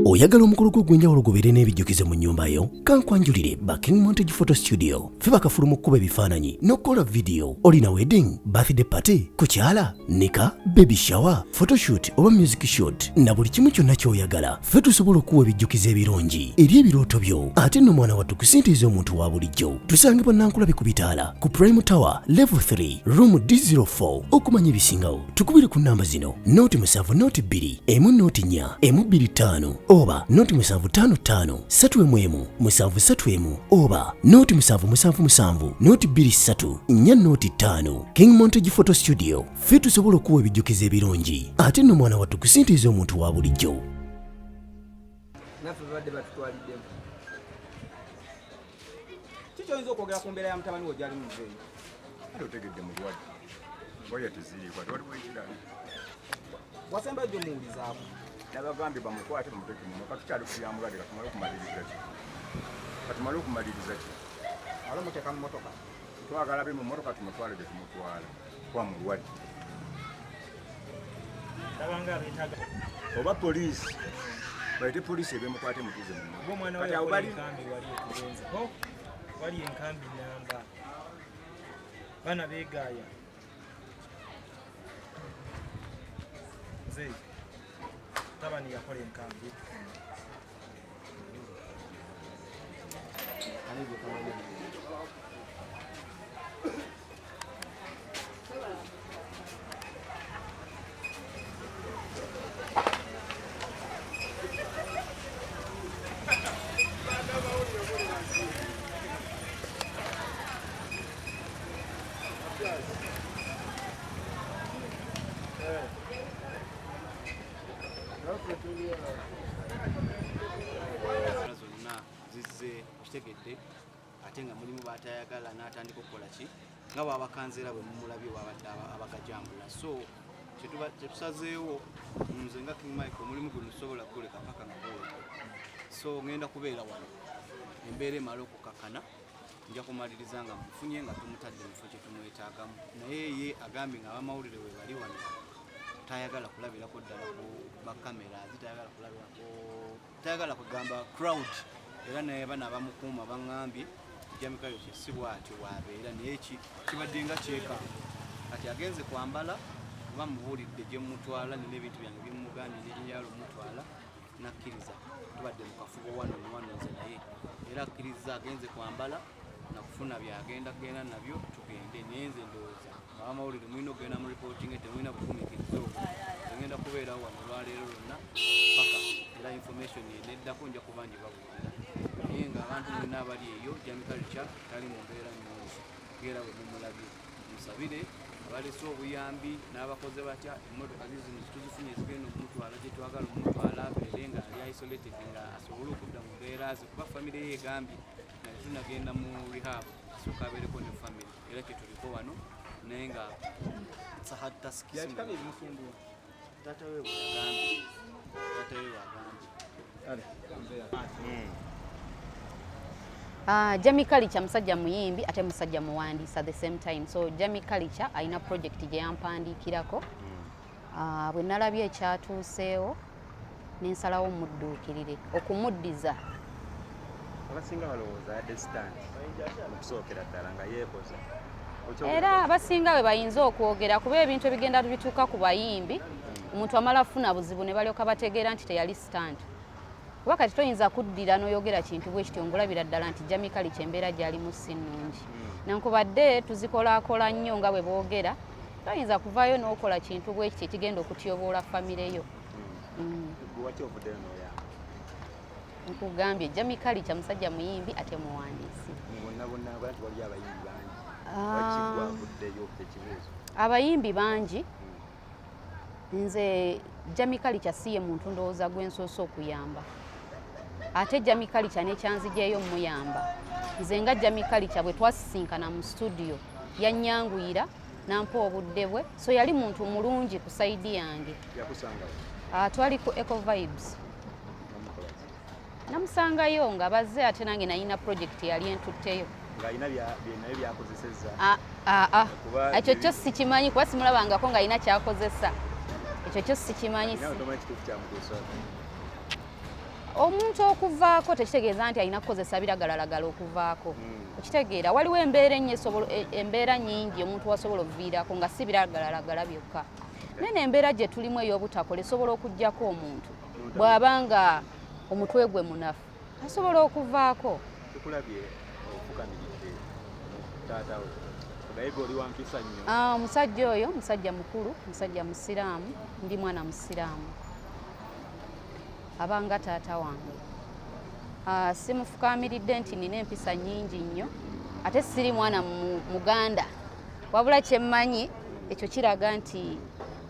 oyagala omukolo gw'ogwenjawulo gubeere n'ebijjukize mu nnyumba yo kankwanjulire ba King Montage Photo Studio ffe bakafulu mu kkuba ebifaananyi n'okukola vidiyo. Olina wedding, birthday party, kukyala, nika, baby shower, photoshoot oba music shoot na buli kimu kyonna ky'oyagala ffe tusobola okuwa ebijjukize ebirungi eri ebirooto byo ate nno mwana wattu kusintiiza omuntu wa bulijjo. Tusange Bannankulabe ku Bitaala ku Prime Tower Level 3 Room D04. Okumanya ebisingawo tukubire ku nnamba zino noti 7 noti 2 emu noti 4 emu 25 oba noti 755 3 7 oba noti 777 noti 23 4 noti 5. King Montage Photo Studio ffe tusobola okuwa ebijjukize ebirungi ate nno mwana wattu kusintiiza omuntu wa bulijjo. Naffe badde batutwaliddemu. Kiki oyinza okwogera ku mbeera ya mutabani wo gyali muzeeyi? Ate otegedde mulwadde. Oya teziriikwa tewaliwo ekirala. Wasemba gye muwulizaako. Nabagambye bamukwate bamuteke muno katukyali kuyambulade katumale okumaliriza ki. Katumale okumaliriza ki. Alo muteeka mu mmotoka. Twagala be mu mmotoka tumutwale gye tumutwala. Kwa mulwadde. Oba poliisi. Baite poliisi ebemukwate mutuze mu mmotoka. Omwana we yakola enkambi wali ekugenze. Wali enkambi namba. Bana beegaaya. Zeyi. Tabani yakola enkambi. zonna zizze kitegedde ate nga mulimu batayagala n'atandika okukola ki nga bwabakanzeera bwe mumulabye wabadde abagajambula. So kyetusazeewo nze nga King Mike omulimu guno tusobola kuguleka paka nga guwedde. So ngenda kubeera wano embeera emala okukakana nja kumaliriza nga mufunye nga tumutadde mu kifo kye tumwetaagamu, naye ye agambye nga abamawulire we bali wano tayagala kulabirako ddala ku bakamera, tayagala kugamba crowd, era naye bana abamukuuma baŋŋambye Jamikayo kye si bw'atyo bw'abeera, naye kibadde nga kyekanga kati agenze kwambala kuba mubuulidde gye mutwala n'ebintu byange bimugambye n'erinnya mutwala nakkiriza. Tubadde mu kafubo wano nze naye era akkiriza agenze kwambala nakufuna byagenda kugenda nabyo tugende. Naye nze ndowooza abamawulire mulina okugenda mu reporting temulina bugumiikirizo ngenda kubeerawo wano olwaleero lwonna paka era information eneddako nja kuba ngibabuulira. Naye nga abantu mwenna abali eyo Jamikayo tali mu mbeera nnungi era bwe mumulabye musabire abalese obuyambi n'abakoze batya emmotoka zino tuzifunye zigenda okumutwala gye twagala omutwala abeere nga ali isolated nga asobole okudda mu mbeera ze kuba famire ye egambye naye tunagenda mu rehab asooka abeereko ne famire era kye tuliko wano naye nga Yakikabye ebimusumbuwa. taata we bwagambye. Jamikayo musajja muyimbi ate musajja muwandiisi at the same time. So Jamikayo alina project gye yampandiikirako. Bwe nalabye ekyatuuseewo nensalawo mudduukirire okumuddiza. Abasinga balowooza distant okusookera ddala nga yeekoza. Era abasinga bwe bayinza okwogera kuba ebintu ebigenda bituuka ku bayimbi omuntu amala afuna buzibu ne balyoka bategeera nti teyali stand. Kuba kati toyinza kuddira n'oyogera kintu bwe kityo ngulabira ddala nti Jamikayo embeera gy'alimu si nnungi. Nenkubadde tuzikolaakola nnyo nga bwe boogera toyinza kuvaayo n'okola kintu bwe kityo ekigenda okutyoboola famire yo. Nkugambye Jamikayo musajja muyimbi ate muwandiisi. Abayimbi bangi. Nze Jamikayo si ye muntu ndowooza gwensoose okuyamba. Ate Jamikayo n'ekyanzijeeyo muyamba. Nze nga Jamikayo bwe twasisinkana mu studio yannyanguira nampa obudde bwe, so yali muntu mulungi ku sayidi yange. Twali ku Eco Vibes. Namusangayo nga bazze ate nange nalina project yali entutteyo. Ekyo kyo sikimanyi kuba simulabangako nga alina kyakozesa. Ekyo kyo sikimanyi. omuntu okuvaako tekitegeeza nti alina kukozesa biragalalagala okuvaako okitegeera waliwo embeera nnyingi omuntu wasobola okuviirako nga si biragalalagala byokka naye n'embeera gye tulimu ey'obutakola esobola okuggyako omuntu bw'aba nga omutwe gwe munafu asobola okuvaako. Tukulabye ofukamiridde taata we naye gwe oli wa mpisa nnyo. Omusajja oyo musajja mukulu, musajja musiraamu, ndi mwana musiraamu abanga taata wange. Simufukamiridde nti nina empisa nnyingi nnyo ate siri mwana muganda wabula kyemmanyi ekyo kiraga nti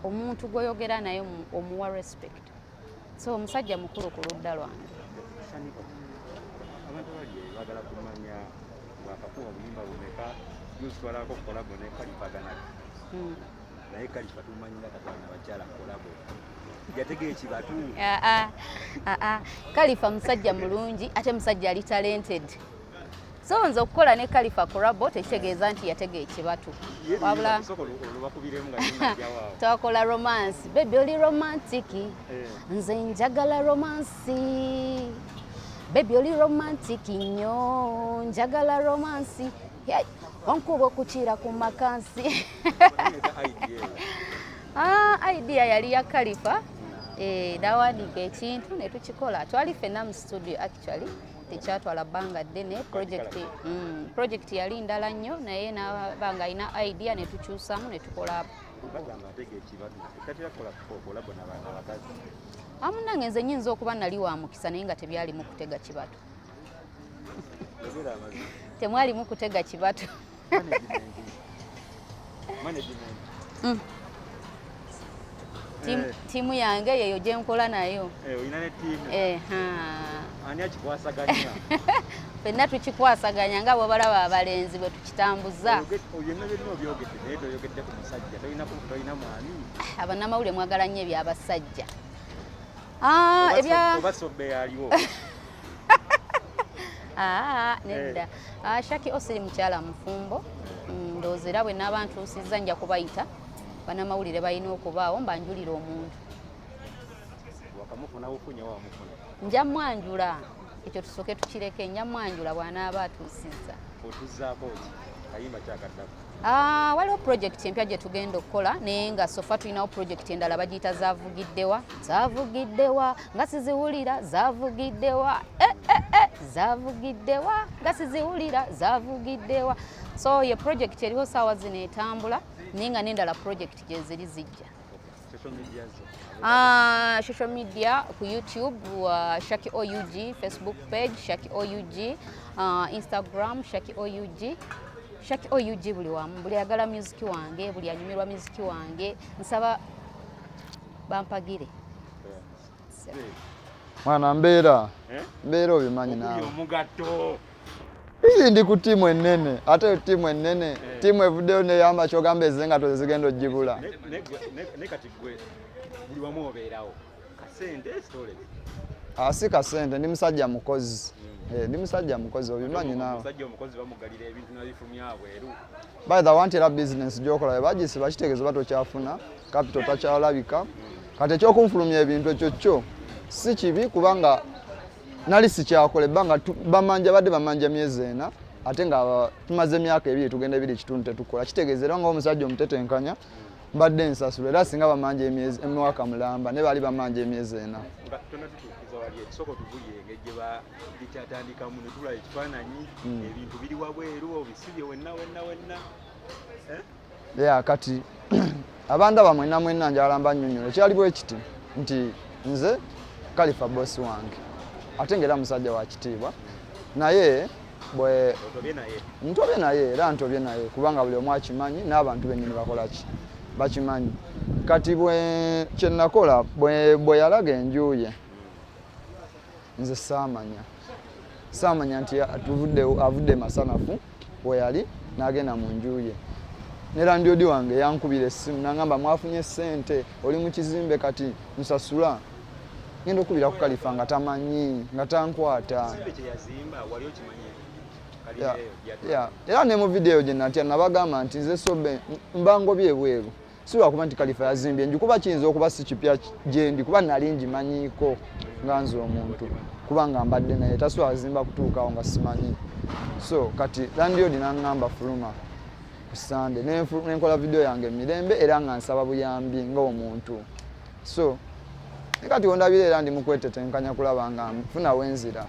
omuntu gw'oyogera naye omuwa respect. So omusajja mukulu ku ludda lwange. Abantu baje bagala kumanya bwakakuwa obuyimba bumeka yusitwalako kolabo ne Kalifagana naye Kalifa tumanyira katwana bakyala kolabo yategeye ekibatu. Kalifa musajja mulungi ate musajja ali talented. So nze okukola ne Kalifa kolabo tekitegeeza nti yategeye ekibatu wabula twakola romance. Baby oli romantic nze njagala romance. Baby oli romantic nnyo njagala romance. Onkuba okukira ku makansi. Idea yali ya Kalifa nawandiika ekintu ne tukikola. Twali ffenna mu studio actually tekyatwala bbanga ddene. Project yali ndala nnyo naye n'abanga alina idea ne tukyusamu ne tukola. Amunange nze nnyinza okuba nali wa mukisa naye nga tebyali mu kutega kibatu. Temwali mu kutega kibatu. Timu yange yeyo gye nkola nayo. Olina ne tiimu. Ani akikwasaganya? Ffenna tukikwasaganya nga bwe balaba abalenzi bwe tukitambuza. Abannamawulire mwagala nnyo ebyabasajja. Nedda. Shaki Osiri mukyala mufumbo. Ndowooza era bwe naaba ntuusizza nja kubayita. Bannamawulire balina okubaawo mbanjulira omuntu. Wakamufuna ofunye wamufuna. Nja mwanjula. Ekyo tusooke tukireke nja mwanjula bw'anaaba atuusizza. Otuzzaako ki? Kayimba kyakaddako. Waliwo project empya gye tugenda okukola naye nga sofa tulinawo project endala bagiyita zaavugiddewa. Zaavugiddewa nga siziwulira zaavugiddewa. Zaavugiddewa nga siziwulira zaavugiddewa. So ye project eriho ssaawa zino etambula naye nga n'endala project gye ziri zijja. Social media ku YouTube Shaki OUG, Facebook page Shaki OUG, Instagram Shaki OUG. Shaki OUG buli wamu, buli agala music wange, buli anyumirwa music wange, nsaba bampagire. Mwana mbeera obimanyi naawe. Omugatto. Ndi ku tiimu ennene ate tiimu ennene tiimu evuddeyo neyamba kyogamba ezenga tozigenda ogibula. Ne kati gwe buli wamu obeerawo kasente story. Si kasente ndi musajja mukozi. Ndi musajja mukozi obimanyi naawe. Musajja omukozi bamugalira ebintu nabifumya bweru. By the want era business gyokola bagisi bakitegeeza batokyafuna capital takyalabika kati ekyokunfulumya ebintu ekyo kyo si kibi kubanga nali sikyakola ebbanga bamanja badde bamanja myezi ena ate nga tumaze emyaka ebiri tugenda ebiri kitundu tetukola kitegeeza era ng'omusajja omutetenkanya mbadde nsasula era singa bamanja emyaka mulamba ne bali bamanja emyezi ena. Soko tuvuyenge gye bikyatandikamu ne tulaba ekifaananyi ebintu biri wabweru obisibye wenna. Kati abanda bamwenna njagala mbannyonnyola kyali bwe kiti nti nze Kalifa bosi wange ate ng'era musajja wa kitiibwa naye bwe ntobye naye era ntobye naye kubanga buli omu akimanyi n'abantu bennyini bakimanyi kati bwe kyenakola bwe yalaga enjuye nze saamanya nti avudde masanafu bwe yali n'agenda mu njuye nera ndiodi wange yankubira essimu n'angamba mwafunye ssente oli mu kizimbe kati nsasula ngenda okubira ku Kalifa nga tamanyi nga tankwata. Era ne mu video gye natya nabagamba nti nze sobe mbangobye ebweru si lwakuba nti Kalifa yazimbye enju kuba kiyinza okuba si kipya gyendi kuba nali ngimanyiiko nga nze omuntu kubanga mbadde naye tasobola zimba kutuukawo nga simanyi. So kati landlord n'aŋŋamba fuluma ku Sunday nenkola video yange mirembe era nga nsaba buyambi ng'omuntu. So kati ondabira era ndi mukwetetenkanya kulaba nga nfuna wenzira.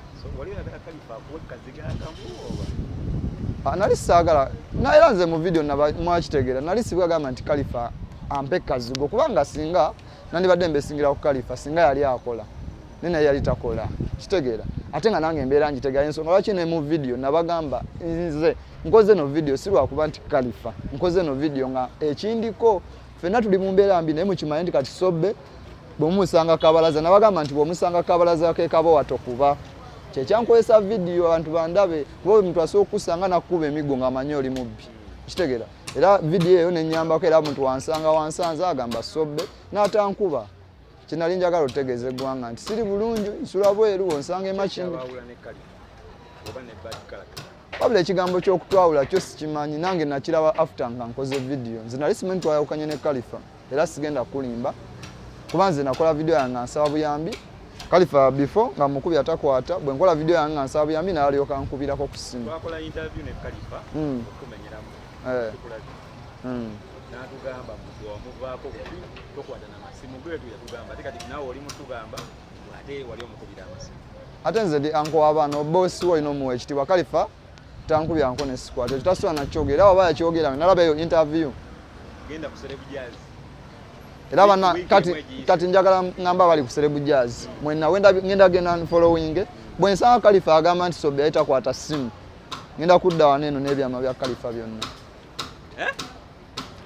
Nali saagala naera nze mu video mwakitegeera nali sibwagamba nti Khalifa ampe kazigo kubanga singa nandibadde mbesingira ku Khalifa singa yali akola nene yali takola kitegeera ate nga nange embeera njitegeera ensonga lwaki ne mu video nabagamba nze nkoze no video si lwakuba nti Khalifa nkoze no video nga ekindiko ffenna tuli mu mbeera mbi naye mukimanyi nti kati Sobbe bw'omusanga kabalaza nabagamba nti bw'omusanga kabalaza ke kabo watokuba kyekyankozesa video abantu bandabe kuba omuntu asobola okusanga nakuba emigo ng'amanyi oli mubbi kitegeera era video eyo nenyambako era omuntu wansanze agamba Sobbe n'atankuba kinali njagala otegeeze eggwanga nti siri bulungi nsula bweru onsanga emakindi wabula ekigambo ky'okutwawula kyo sikimanyi nange nakiraba after nga nkoze video nze nali simanyi twayawukanye ne Khalifa era sigenda kulimba kuba nze nakola video yange nsaba buyambi Khalifa before nga mukubi atakwata bwe nkola video yange nsaba buyambi n'alyoka nkubirako ku simu. Twakola interview ne Khalifa okumenyeramu n'atugamba muvaako tokwata n'amasimu geetu yatugamba ate kati naawe oli mutugamba ate wali omukubira amasimu. Ate nze ndi anko w'abaana bossi walina omuwa ekitiibwa Khalifa tankubya nko ne sikwata ekyo tasobola nakyogera oba yakyogera nalaba eyo interview genda ku Celeb Jazz era bana kati njagala ngamba bali ku Celeb Jazz mwenna ngenda genda following bwe nsanga Khalifa agamba nti Sobbe takwata simu ngenda kudda waneno n'ebyama bya Khalifa byonna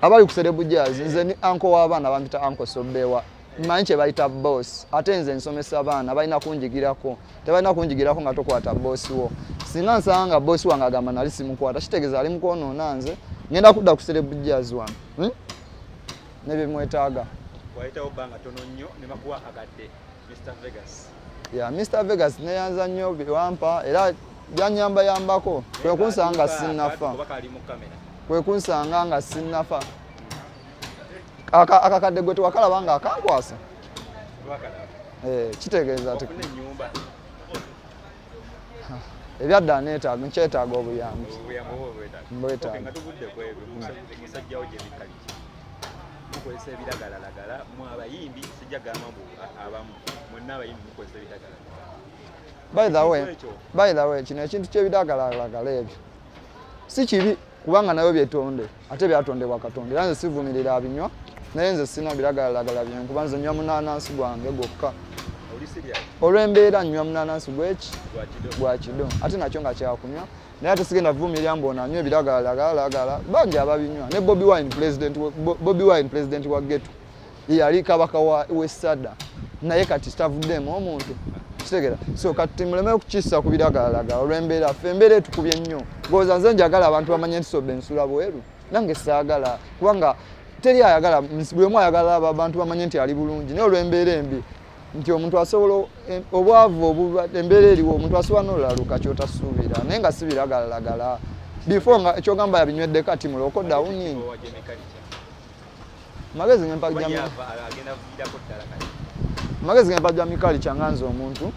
abali ku Celeb Jazz nze ni anko w'abaana bampita anko Sobbewa mmanyi kye bayita boss ate nze nsomesa abaana balina kunjigirako tebalina kunjigirako nga tokwata boss wo singa nsanga boss wange agamba nali simukwata kitegeeza ali mukwonoona nze ngenda kudda ku Celeb Jazz wano nebye mwetaaga wayitawo bbanga tono nnyo ne bakuwa agadde Mr Vegas Mr Vegas neyanza nnyo biwampa era byanyambayambako kwe kunsanga sinnafa kwe kunsanga nga sinnafa akakadde gwe tewakalaba nga akankwasa kitegeeza ati ebyadda neetaaga nkyetaaga obuyambi mbwetaaga mukozesa ebiragalalagala mu abayimbi sijja gamba mbu abamu mwenna abayimbi mukozesa ebiragalalagala. By the way kino ekintu ky'ebiragalalagala ebyo si kibi kubanga nabyo byetonde ate byatondebwa Katonda era nze sivumirira abinywa naye nze sina biragalalagala byenye kuba nze nnywa munaanansi gwange gwokka olw'embeera nnywa munaanansi gwa kido ate nakyo nga kyakunywa naye ate sigenda vumirira mbona anywa ebiragalalagala bangi ababinywa ne Bobi Wine president wa Geto yali kabaka w'essada naye kati sitavuddemu omuntu kitegeera so kati muleme okukissa ku biragalalagala olw'embeera ffe embeera etukubye nnyo ngooza nze njagala abantu bamanye nti Sobbe nsula bweru nange saagala kubanga teri ayagala buli omu ayagala abantu bamanye nti ali bulungi naye olw'embeera embi nti omuntu asobola obwavu embeera eriwo omuntu asobola n'olaluka kyotasuubira naye nga si biragalalagala before nga ekyogamba yabinywedde kati muloko dawuni magezi ngempajja mikali kyanganze omuntu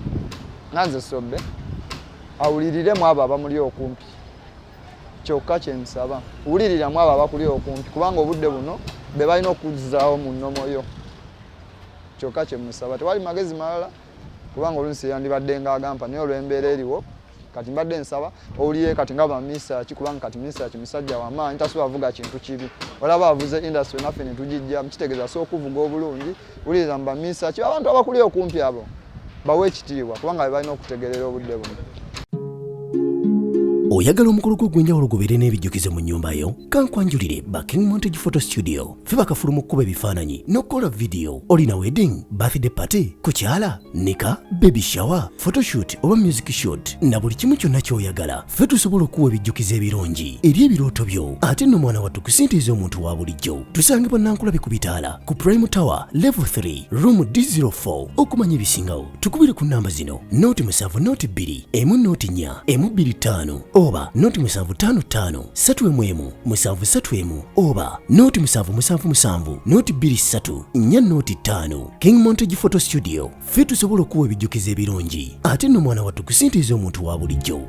nanze Sobbe awuliriremu abo abamuli okumpi kyokka kyemusaba wuliriramu abo abakuli okumpi kubanga obudde buno be balina okuzzaawo mu nnomoyo kyokka kyemusaba tewali magezi malala kubanga oluusi yandibadde ng'agampa naye olw'embeera eriwo kati mbadde nsaba owulire kati nga bamisaaki kubanga kati misaaki musajja wamaanyi tasobola avuga kintu kibi olaba avuze industry naffe ne tugijja mukitegeeza so okuvuga obulungi wuliriza mu bamisaaki abantu abakuli okumpi abo bawe ekitiibwa kubanga be balina okutegerera obudde buno. Oyagala omukolo gw'enjawulo gubeere n'ebijjukize mu nnyumba yo kankwanjulire King Montage Photo Studio ffe bakafulumu okukuba ebifaananyi n'okukola video olina wedding birthday party kukyala nika baby shower photoshoot oba music shoot na buli kimu kyonna ky'oyagala ffe tusobola okuwa ebijjukize ebirungi eri ebirooto byo ate nno mwana wattu kusintiiza omuntu wa bulijjo tusange bannankulabe ku bitaala ku Prime Tower Level 3 Room D04 okumanya ebisingawo tukubire ku nnamba zino 07 2 1 4 25 oba noti 755 3 731 oba noti 777 noti 23 4 noti 5. King Montage Photo Studio ffe tusobola okuwa ebijjukizo ebirungi ate nno mwana wattu kusintiiza omuntu wa bulijjo.